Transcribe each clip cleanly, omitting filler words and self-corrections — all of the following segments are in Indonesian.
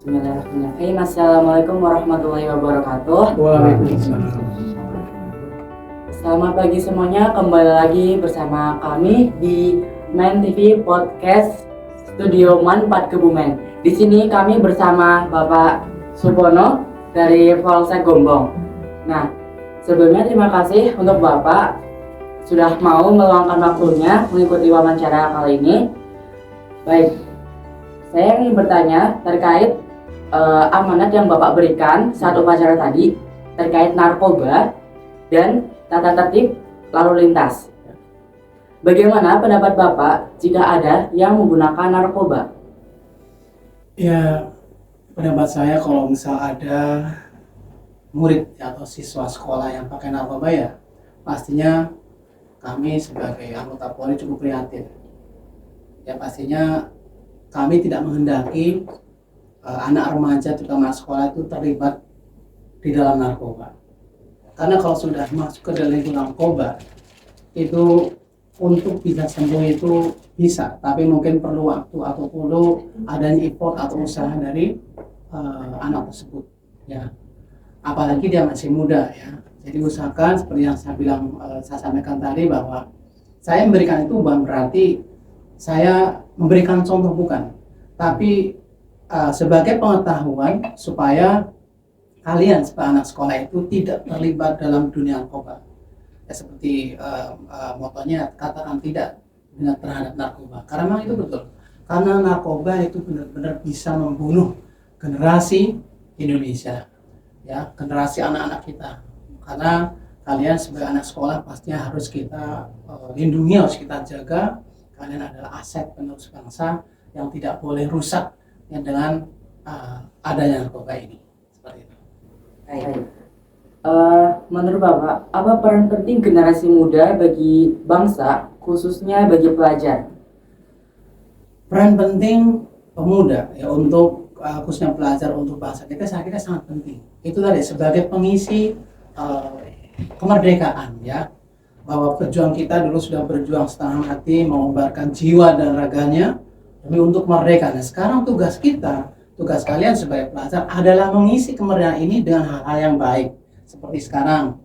Bismillahirrahmanirrahim. Assalamualaikum warahmatullahi wabarakatuh. Waalaikumsalam. Selamat pagi semuanya, kembali lagi bersama kami di MAN TV Podcast Studio MAN 4 Kebumen. Di sini kami bersama Bapak Supono dari Polsek Gombong. Nah, sebelumnya terima kasih untuk Bapak sudah mau meluangkan waktunya mengikuti wawancara kali ini. Baik, saya ingin bertanya terkait amanat yang Bapak berikan saat upacara tadi terkait narkoba dan tata tertib lalu lintas. Bagaimana pendapat Bapak jika ada yang menggunakan narkoba? Ya, pendapat saya kalau misal ada murid atau siswa sekolah yang pakai narkoba, ya pastinya kami sebagai anggota Polri cukup prihatin. Ya pastinya kami tidak menghendaki anak remaja terutama sekolah itu terlibat di dalam narkoba. Karena kalau sudah masuk ke dalam narkoba itu untuk bisa sembuh itu bisa, tapi mungkin perlu waktu atau perlu adanya effort atau usaha dari anak tersebut. Ya, apalagi dia masih muda ya. Jadi usahakan seperti yang saya sampaikan tadi bahwa saya memberikan itu bukan berarti saya memberikan contoh, bukan, tapi sebagai pengetahuan supaya kalian sebagai anak sekolah itu tidak terlibat dalam dunia narkoba. Ya, seperti motonya katakan tidak terhadap narkoba. Karena memang itu betul. Karena narkoba itu benar-benar bisa membunuh generasi Indonesia, ya, generasi anak-anak kita. Karena kalian sebagai anak sekolah pastinya harus kita lindungi, harus kita jaga. Kalian adalah aset penerus bangsa yang tidak boleh rusak ya, dengan adanya narkoba ini. Seperti itu. Baik. Menurut Bapak, apa peran penting generasi muda bagi bangsa, khususnya bagi pelajar? Peran penting pemuda ya untuk khususnya pelajar untuk bangsa kita, saya kira sangat penting. Itu tadi sebagai pengisi kemerdekaan, ya, bahwa pejuang kita dulu sudah berjuang setengah hati mengorbankan jiwa dan raganya demi untuk merdeka. Nah, sekarang tugas kita, tugas kalian sebagai pelajar adalah mengisi kemerdekaan ini dengan hal-hal yang baik. Seperti sekarang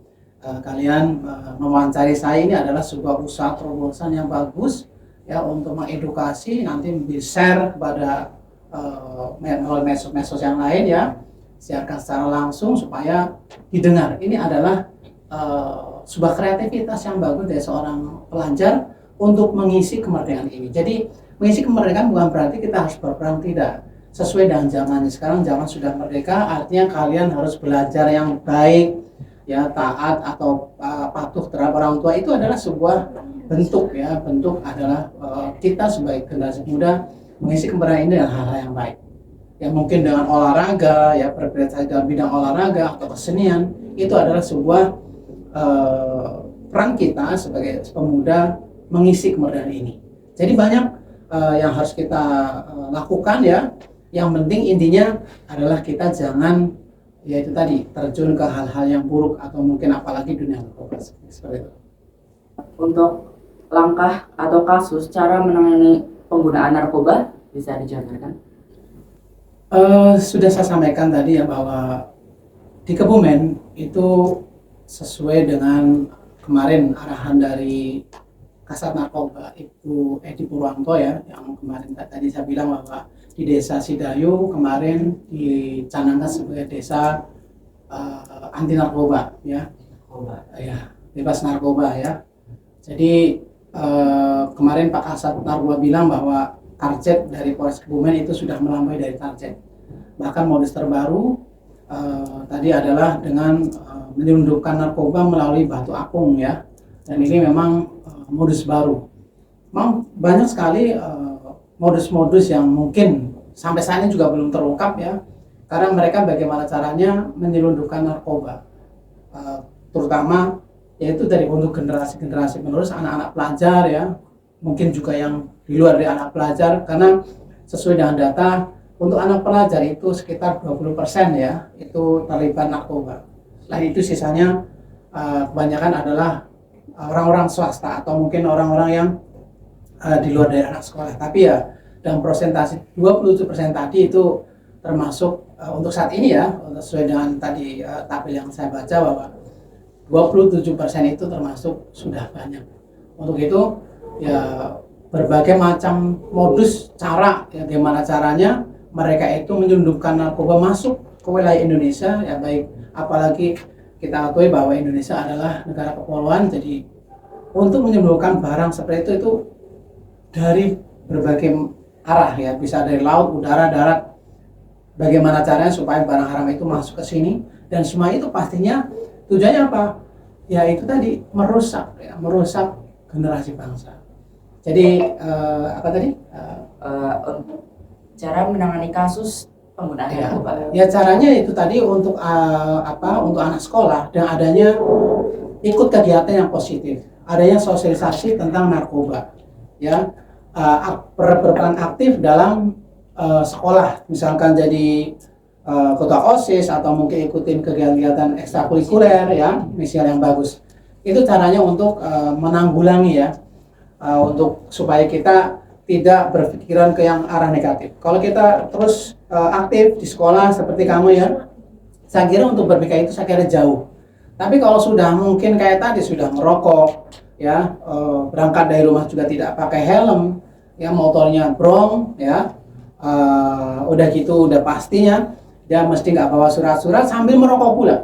kalian mewawancari saya, ini adalah sebuah usaha terobosan yang bagus ya untuk mengedukasi, nanti di-share kepada melalui medsos yang lain, ya, siarkan secara langsung supaya didengar. Ini adalah sebuah kreativitas yang bagus dari seorang pelajar untuk mengisi kemerdekaan ini. Jadi mengisi kemerdekaan bukan berarti kita harus berperang, tidak. Sesuai dengan zamannya. Sekarang zaman sudah merdeka, artinya kalian harus belajar yang baik, ya, taat atau patuh terhadap orang tua. Itu adalah sebuah bentuk, ya, bentuk adalah kita sebagai generasi muda mengisi kemerdekaan ini dengan hal-hal yang baik. Ya, mungkin dengan olahraga, ya, berprestasi dalam bidang olahraga atau kesenian, itu adalah sebuah peran kita sebagai pemuda mengisi kemerdekaan ini. Jadi banyak yang harus kita lakukan, ya. Yang penting intinya adalah kita jangan, yaitu tadi, terjun ke hal-hal yang buruk atau mungkin apalagi dunia narkoba seperti itu. Untuk langkah atau kasus cara menangani penggunaan narkoba bisa dijabarkan? Sudah saya sampaikan tadi, ya, bahwa di Kebumen itu sesuai dengan kemarin arahan dari Kasat Narkoba Ibu Edi Purwanto, ya, yang kemarin tadi saya bilang bahwa di Desa Sidayu kemarin dicanangkan sebagai desa anti narkoba, ya, ya, bebas narkoba, ya. Jadi kemarin Pak Kasat Narkoba bilang bahwa target dari Polres Kebumen itu sudah melampaui dari target. Bahkan modus terbaru tadi adalah dengan menyelundupkan narkoba melalui batu apung, ya. Dan ini memang modus baru. Memang banyak sekali modus-modus yang mungkin sampai saat ini juga belum terungkap, ya. Karena mereka bagaimana caranya menyelundupkan narkoba, terutama yaitu dari untuk generasi-generasi penerus, anak-anak pelajar, ya. Mungkin juga yang di luar dari anak pelajar, karena sesuai dengan data untuk anak pelajar itu sekitar 20%, ya, itu terlibat narkoba. Selain itu sisanya kebanyakan adalah orang-orang swasta atau mungkin orang-orang yang di luar dari anak sekolah. Tapi ya dalam persentase 27% tadi itu termasuk untuk saat ini ya, sesuai dengan tadi tabel yang saya baca bahwa 27% itu termasuk sudah banyak. Untuk itu ya berbagai macam modus cara ya, gimana caranya mereka itu menyelundupkan narkoba masuk ke wilayah Indonesia ya, baik apalagi kita akui bahwa Indonesia adalah negara kepulauan, jadi untuk menyelundupkan barang seperti itu dari berbagai arah ya, bisa dari laut, udara, darat. Bagaimana caranya supaya barang haram itu masuk ke sini, dan semua itu pastinya tujuannya apa? Ya itu tadi merusak ya, merusak generasi bangsa. Jadi apa tadi? Cara menangani kasus penggunaan Ya, narkoba. ya caranya itu tadi untuk untuk anak sekolah dan adanya ikut kegiatan yang positif, adanya sosialisasi tentang narkoba, ya berperan aktif dalam sekolah, misalkan jadi ketua OSIS atau mungkin ikutin kegiatan ekstrakurikuler ya, misal yang bagus. Itu caranya untuk menanggulangi ya, untuk supaya kita tidak berpikiran ke yang arah negatif. Kalau kita terus aktif di sekolah seperti kamu ya, saya kira untuk berpikir itu saya kira jauh. Tapi kalau sudah mungkin kayak tadi sudah merokok, ya berangkat dari rumah juga tidak pakai helm, ya motornya brong, ya udah gitu udah pastinya dia mesti nggak bawa surat-surat sambil merokok pula.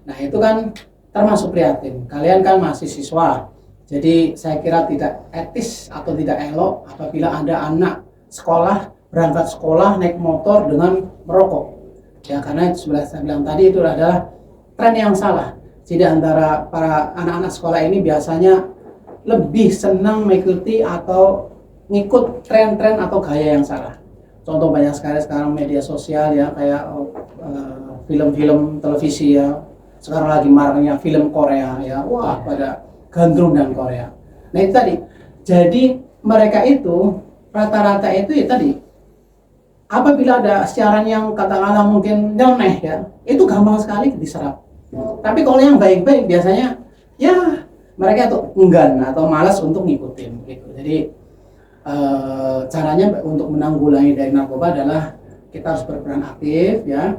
Nah itu kan termasuk prihatin. Kalian kan masih siswa. Jadi saya kira tidak etis atau tidak elok apabila ada anak sekolah berangkat sekolah naik motor dengan merokok. Ya karena sudah saya bilang tadi itu adalah tren yang salah. Jadi antara para anak-anak sekolah ini biasanya lebih senang mengikuti atau ngikut tren-tren atau gaya yang salah. Contoh banyak sekali sekarang media sosial ya, kayak film-film televisi ya. Sekarang lagi maraknya film Korea ya. Wah pada gandrung dan Korea. Nah itu tadi. Jadi mereka itu rata-rata itu ya tadi. Apabila ada siaran yang katakanlah mungkin nyeleneh ya, itu gampang sekali diserap. Tapi kalau yang baik-baik biasanya ya mereka tuh enggan atau malas untuk ngikutin gitu. Jadi caranya untuk menanggulangi dari narkoba adalah kita harus berperan aktif ya.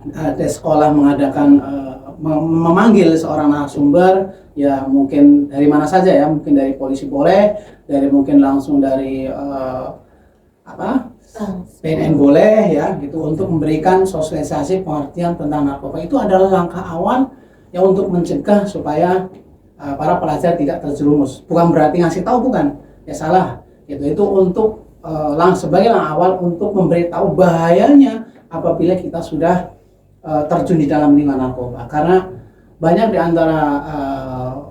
Ada sekolah mengadakan memanggil seorang narasumber ya, mungkin dari mana saja ya, mungkin dari polisi boleh, dari mungkin langsung dari PNN boleh ya gitu, untuk memberikan sosialisasi pengertian tentang narkoba. Itu adalah langkah awal yang untuk mencegah supaya para pelajar tidak terjerumus. Bukan berarti ngasih tahu, bukan ya, salah gitu. Itu untuk sebagai langkah awal untuk memberitahu bahayanya apabila kita sudah terjun di dalam lingkungan narkoba. Karena banyak di antara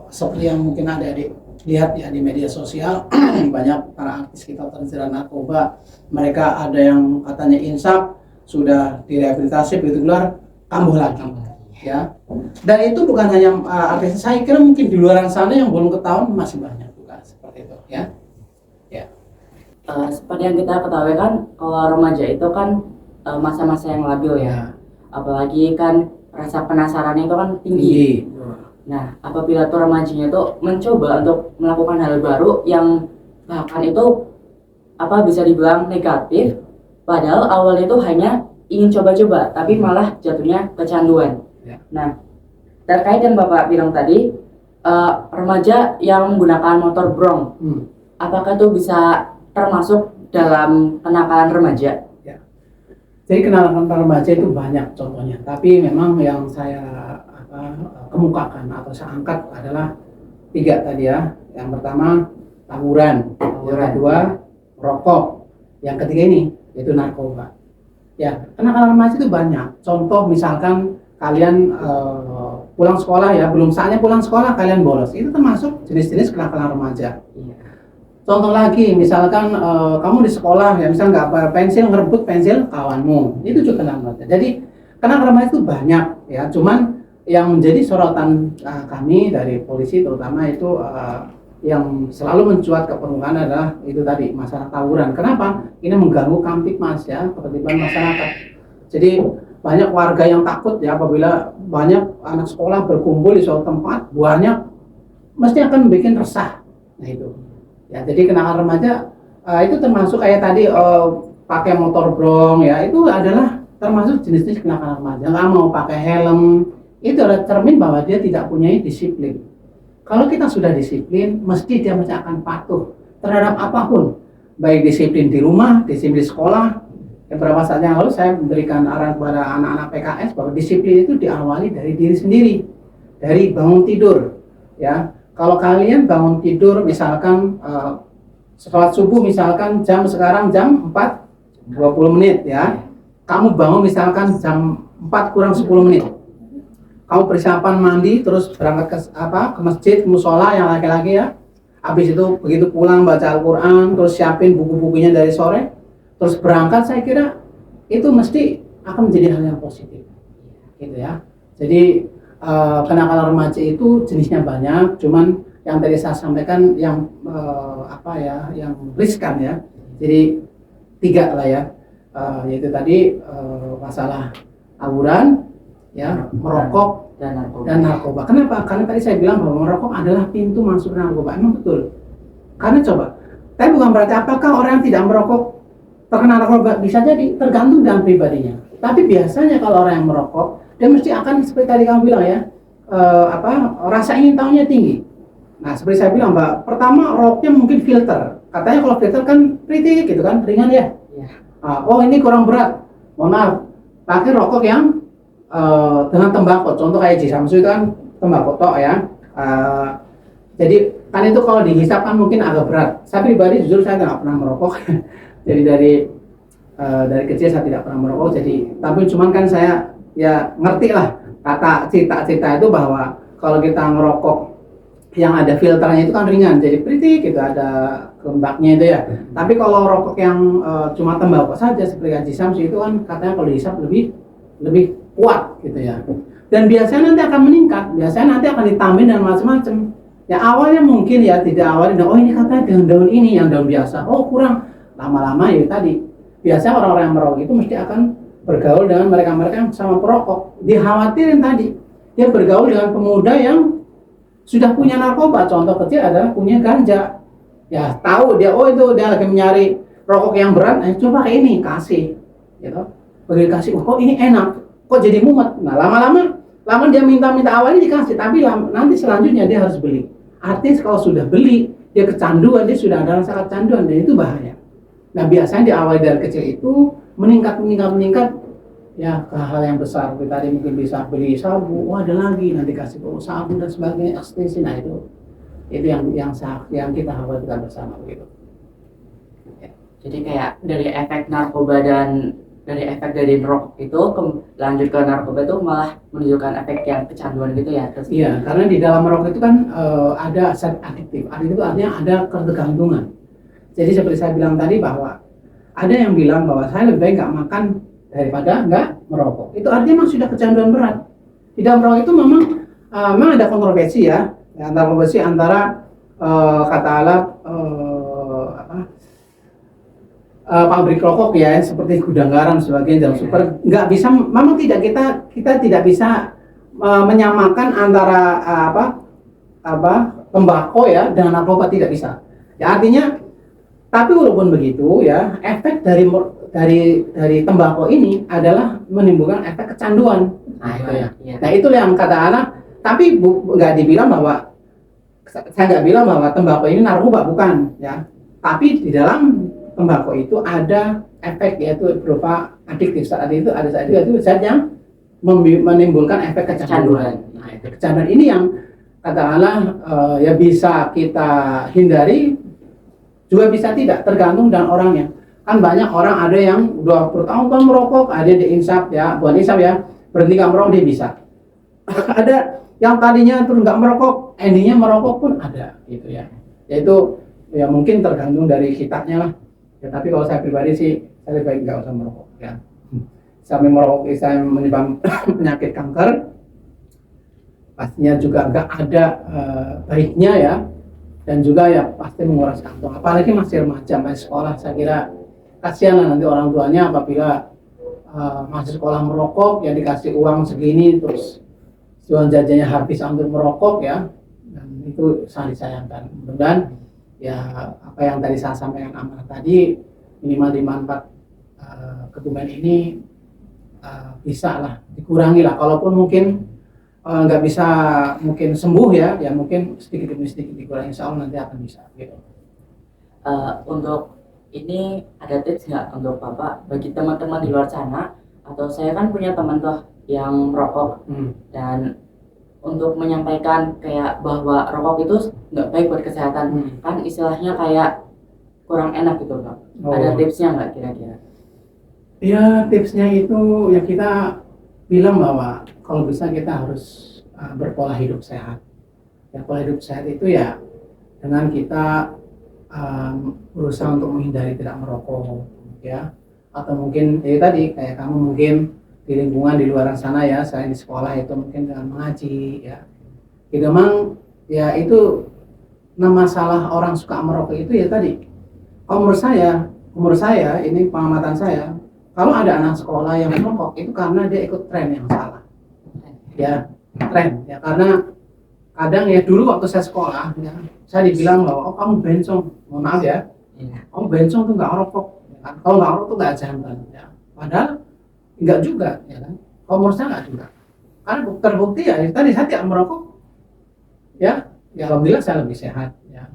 seperti yang mungkin adik-adik lihat ya di media sosial, banyak para artis kita terjerat narkoba. Mereka ada yang katanya insaf, sudah direhabilitasi, begitu keluar kambuh lagi ya. Dan itu bukan hanya artis, saya kira mungkin di luar sana yang belum ketahuan masih banyak juga seperti itu ya. Seperti yang kita ketahui kan, kalau remaja itu kan masa-masa yang labil ya. Apalagi kan rasa penasarannya itu kan tinggi. Nah, apabila tuh remajanya itu mencoba untuk melakukan hal baru yang bahkan itu bisa dibilang negatif, padahal awalnya itu hanya ingin coba-coba, tapi malah jatuhnya kecanduan. Ya. Nah, terkait yang Bapak bilang tadi, remaja yang menggunakan motor brong, apakah itu bisa termasuk dalam kenakalan remaja? Jadi kenakalan remaja itu banyak contohnya, tapi memang yang saya kemukakan atau saya angkat adalah 3 tadi ya. Yang pertama tawuran, yang kedua rokok, yang ketiga ini yaitu narkoba. Ya, kenakalan remaja itu banyak. Contoh misalkan kalian pulang sekolah ya, belum saatnya pulang sekolah kalian bolos, itu termasuk jenis-jenis kenakalan remaja. Contoh lagi, misalkan kamu di sekolah ya, misal nggak bawa pensil, ngerebut pensil kawanmu, itu juga kenakalan remaja. Jadi kenakalan remaja itu banyak ya, cuman yang menjadi sorotan kami dari polisi terutama itu yang selalu mencuat ke permukaan adalah itu tadi, masalah tawuran. Kenapa? Ini mengganggu kamtipmas ya, ketertiban masyarakat. Jadi banyak warga yang takut ya apabila banyak anak sekolah berkumpul di suatu tempat, banyak mesti akan bikin resah. Nah itu. Ya, jadi kenakalan remaja itu termasuk kayak tadi pakai motor brong ya, itu adalah termasuk jenis-jenis kenakalan remaja. Nggak mau pakai helm, itu adalah cermin bahwa dia tidak punya disiplin. Kalau kita sudah disiplin, mesti dia mesti akan patuh terhadap apapun, baik disiplin di rumah, disiplin di sekolah. Beberapa saat yang lalu saya memberikan arahan kepada anak-anak PKS bahwa disiplin itu diawali dari diri sendiri, dari bangun tidur. Ya, kalau kalian bangun tidur, misalkan sholat subuh, misalkan sekarang jam 4:20 menit, ya. Kamu bangun misalkan jam 4 kurang 10 menit. Kamu persiapan mandi, terus berangkat ke masjid, ke musola yang laki-laki ya. Habis itu begitu pulang baca Al-Quran, terus siapin buku-bukunya dari sore, terus berangkat, saya kira itu mesti akan menjadi hal yang positif, gitu ya. Jadi kenakalan remaja itu jenisnya banyak, cuman yang tadi saya sampaikan yang yang riskan ya. Jadi 3 lah ya, yaitu tadi masalah tawuran, ya, merokok dan narkoba. Kenapa? Karena tadi saya bilang bahwa merokok adalah pintu masuk narkoba. Emang betul. Karena coba, tapi bukan berarti apakah orang yang tidak merokok terkena narkoba, bisa jadi, tergantung dengan pribadinya. Tapi biasanya kalau orang yang merokok, dia mesti akan seperti tadi kamu bilang ya, rasa ingin tahunya tinggi. Nah, seperti saya bilang, Mbak, pertama rokoknya mungkin filter. Katanya kalau filter kan pretty gitu kan, ringan ya. Oh, ini kurang berat. Mohon maaf, pakai rokok yang dengan tembakau, contoh kayak Jisamsu itu kan tembakau tok ya. Jadi kan itu kalau dihisap kan mungkin agak berat. Saya pribadi jujur saya tidak pernah merokok. Jadi dari kecil saya tidak pernah merokok. Jadi tapi cuman kan saya ya ngerti lah kata cita-cita itu bahwa kalau kita ngerokok yang ada filternya itu kan ringan, jadi pretty gitu, ada lembaknya itu ya. Tapi kalau rokok yang cuma tembakau saja seperti Jisamsu itu kan katanya kalau dihisap lebih kuat gitu ya. Dan biasanya nanti akan meningkat, biasanya nanti akan ditambahin dan macam-macam. Ya awalnya mungkin ya tidak awalnya, oh ini katanya dengan daun ini yang daun biasa, oh kurang. Lama-lama ya tadi, biasanya orang-orang yang merokok itu mesti akan bergaul dengan mereka-mereka yang sama perokok. Dikhawatirin tadi, dia bergaul dengan pemuda yang sudah punya narkoba. Contoh kecil adalah punya ganja. Ya tahu dia, oh itu dia lagi mencari rokok yang berat, coba kayak ini kasih, gitu. Begitu kasih, oh ini enak, kok jadi mumet. Nah lama dia minta awalnya dikasih, tapi nanti selanjutnya dia harus beli. Artinya kalau sudah beli, dia kecanduan, dia sudah ada rasa kecanduan, dan itu bahaya. Nah biasanya di awal dari kecil itu meningkat ya ke hal yang besar. Seperti tadi mungkin bisa beli sabu, oh ada lagi, nanti kasih sabu dan sebagainya, ekstensi. Nah itu yang kita khawatirkan bersama begitu. Ya. Jadi kayak dari efek narkoba dan dari efek dari merokok itu lanjut ke narkoba itu malah menunjukkan efek yang kecanduan gitu ya. Iya, karena di dalam merokok itu kan ada zat adiktif. Adiktif itu artinya ada ketergantungan. Jadi seperti saya bilang tadi bahwa ada yang bilang bahwa saya lebih baik nggak makan daripada nggak merokok. Itu artinya memang sudah kecanduan berat. Di dalam merokok itu memang ada kontroversi ya. Kontroversi antara katakanlah pabrik rokok ya, seperti gudang garam sebagainya dan super, nggak bisa, memang kita tidak bisa menyamakan antara tembakau ya dengan narkoba, tidak bisa. Ya artinya, tapi walaupun begitu ya, efek dari tembakau ini adalah menimbulkan efek kecanduan. Nah itu ya. Nah itu yang kata anak, tapi nggak dibilang bahwa, saya nggak bilang bahwa tembakau ini narkoba, bukan ya. Tapi di dalam tembakau itu ada efek, yaitu berupa adiktif. Saat itu ada zat yang menimbulkan efek kecanduan. Nah itu kecanduan ini yang katakanlah ya bisa kita hindari, juga bisa tidak, tergantung dengan orangnya. Kan banyak orang ada yang udah bertahun-tahun merokok, ada di insaf ya, bukan insaf ya, berhenti nggak merokok dia bisa. Ada yang tadinya terus nggak merokok, endingnya merokok pun ada gitu ya. Yaitu ya mungkin tergantung dari kitanya lah. Ya, tapi kalau saya pribadi sih, saya lebih baik nggak usah merokok ya. Sampai merokok bisa menyebabkan penyakit kanker, pastinya juga nggak ada baiknya ya. Dan juga ya pasti menguras kantong, apalagi masih remaja, masih sekolah. Saya kira kasihan lah nanti orang tuanya apabila masih sekolah merokok, ya dikasih uang segini terus uang jajannya habis untuk merokok ya, dan itu sangat disayangkan. Mudah-mudahan ya apa yang tadi saya sampaikan amanah tadi, minimal di manfaat Kebumen ini bisa lah dikurangi lah. Kalaupun mungkin nggak bisa mungkin sembuh ya, ya mungkin sedikit demi sedikit dikurangi. Insya Allah nanti akan bisa gitu. Untuk ini ada tips nggak untuk Bapak bagi teman-teman di luar sana, atau saya kan punya teman tuh yang merokok dan untuk menyampaikan kayak bahwa rokok itu nggak baik buat kesehatan, kan istilahnya kayak kurang enak gitu Pak. Ada tipsnya nggak kira-kira? Ya tipsnya itu ya kita bilang bahwa kalau bisa kita harus berpola hidup sehat. Ya pola hidup sehat itu ya dengan kita berusaha untuk menghindari tidak merokok, ya. Atau mungkin tadi kayak kamu mungkin di lingkungan di luar sana ya, selain di sekolah itu mungkin dengan mengaji, ya. Itu memang ya itu masalah orang suka merokok itu ya tadi. Kalau menurut saya ini pengamatan saya, kalau ada anak sekolah yang merokok itu karena dia ikut tren yang salah. Ya, tren ya, karena kadang ya dulu waktu saya sekolah ya, saya dibilang bahwa oh kamu bencong, mohon maaf ya, kamu bencong tuh nggak rokok, ya kan? Kalau nggak rokok tuh nggak jantan, ya. Padahal nggak juga, ya kan? Kalau menurut saya nggak juga, karena terbukti ya tadi saya tidak merokok, ya alhamdulillah saya lebih sehat, ya.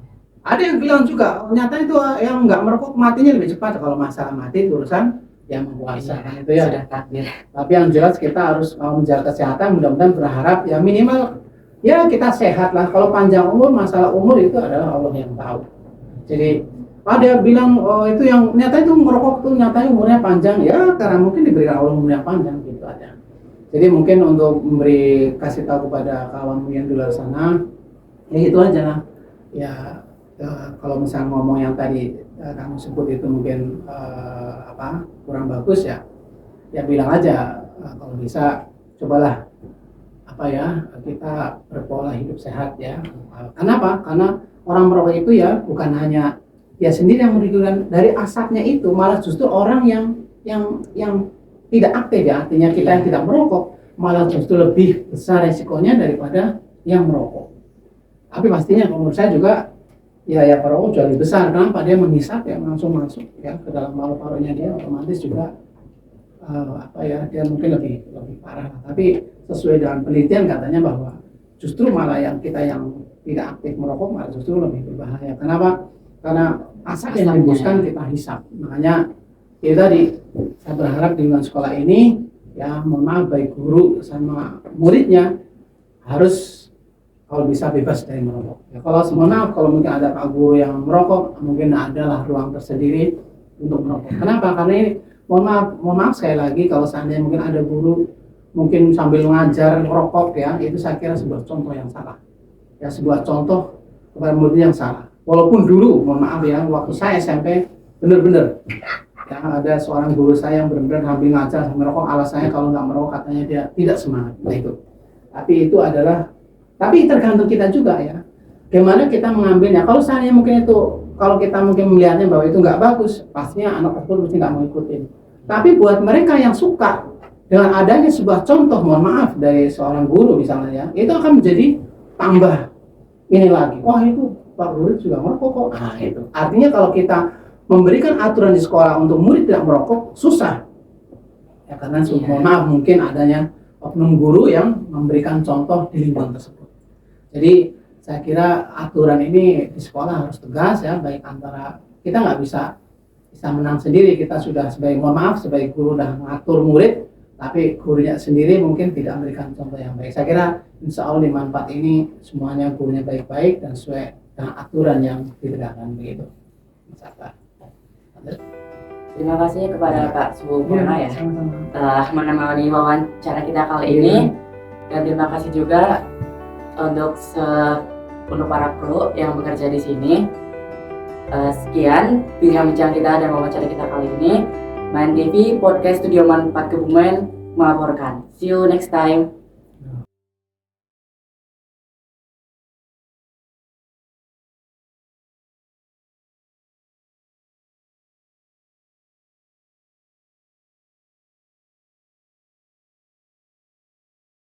Ada yang bilang juga ternyata itu yang nggak merokok matinya lebih cepat. Kalau masalah mati itu urusan yang puasa kan itu ya. Sudah takdir. Tapi yang jelas kita harus menjaga kesehatan, mudah-mudahan berharap ya minimal ya kita sehat lah. Kalau panjang umur, masalah umur itu adalah Allah yang tahu. Jadi ada bilang oh, itu yang nyata itu merokok tuh nyatanya umurnya panjang ya karena mungkin diberikan Allah umur yang panjang gitu aja. Jadi mungkin untuk memberi kasih tahu kepada kawanmu yang di luar sana ya itu aja lah. Ya kalau misalnya ngomong yang tadi kamu sebut itu mungkin kurang bagus ya bilang aja kalau bisa cobalah kita berpola hidup sehat ya. Kenapa? Karena orang merokok itu ya bukan hanya dia sendiri yang merugikan dari asapnya itu, malah justru orang yang tidak aktif ya, artinya kita yang tidak merokok malah justru lebih besar resikonya daripada yang merokok. Tapi pastinya menurut saya juga ya perokok jauh lebih besar. Kenapa? Dia menghisap ya langsung masuk ya ke dalam paru-parunya, dia otomatis juga dia mungkin lebih parah. Tapi sesuai dengan penelitian katanya bahwa justru malah yang kita yang tidak aktif merokok malah justru lebih berbahaya. Kenapa? Karena asap yang dihembuskan kita hisap. Makanya ya tadi saya berharap di lingkungan sekolah ini ya mohon maaf baik guru sama muridnya harus kalau bisa bebas dari merokok. Ya, kalau semuanya kalau mungkin ada pak guru yang merokok, mungkin adalah ruang tersendiri untuk merokok. Kenapa? Karena ini mohon maaf sekali lagi kalau seandainya mungkin ada guru mungkin sambil mengajar merokok ya, itu saya kira sebuah contoh yang salah. Ya sebuah contoh kepada muridnya yang salah. Walaupun dulu mohon maaf ya waktu saya SMP benar-benar ya ada seorang guru saya yang benar-benar sambil ngajar sambil merokok, alasannya kalau nggak merokok katanya dia tidak semangat. Nah itu. Tapi tergantung kita juga ya. Bagaimana kita mengambilnya. Kalau seandainya mungkin itu, kalau kita mungkin melihatnya bahwa itu nggak bagus, pastinya anak tersebut mesti nggak mau ikutin. Tapi buat mereka yang suka dengan adanya sebuah contoh, mohon maaf dari seorang guru misalnya ya, itu akan menjadi tambah ini lagi. Wah itu Pak Guru juga merokok kok. Nah itu. Artinya kalau kita memberikan aturan di sekolah untuk murid tidak merokok, susah. Ya karena mohon maaf mungkin adanya oknum guru yang memberikan contoh di lingkungan tersebut. Jadi saya kira aturan ini di sekolah harus tegas ya, baik antara kita nggak bisa menang sendiri, kita sudah sebagai guru udah mengatur murid, tapi gurunya sendiri mungkin tidak memberikan contoh yang baik. Saya kira insya Allah di manfaat ini semuanya gurunya baik-baik dan sesuai dengan aturan yang ditegakkan begitu. Terima kasih kepada Pak Supono ya telah menemani wawancara kita kali ini, dan terima kasih juga untuk para kru yang bekerja di sini. Sekian bincang-bincang kita dan wawancara kita kali ini. MAN TV Podcast Studio MAN 4 Kebumen melaporkan. See you next time.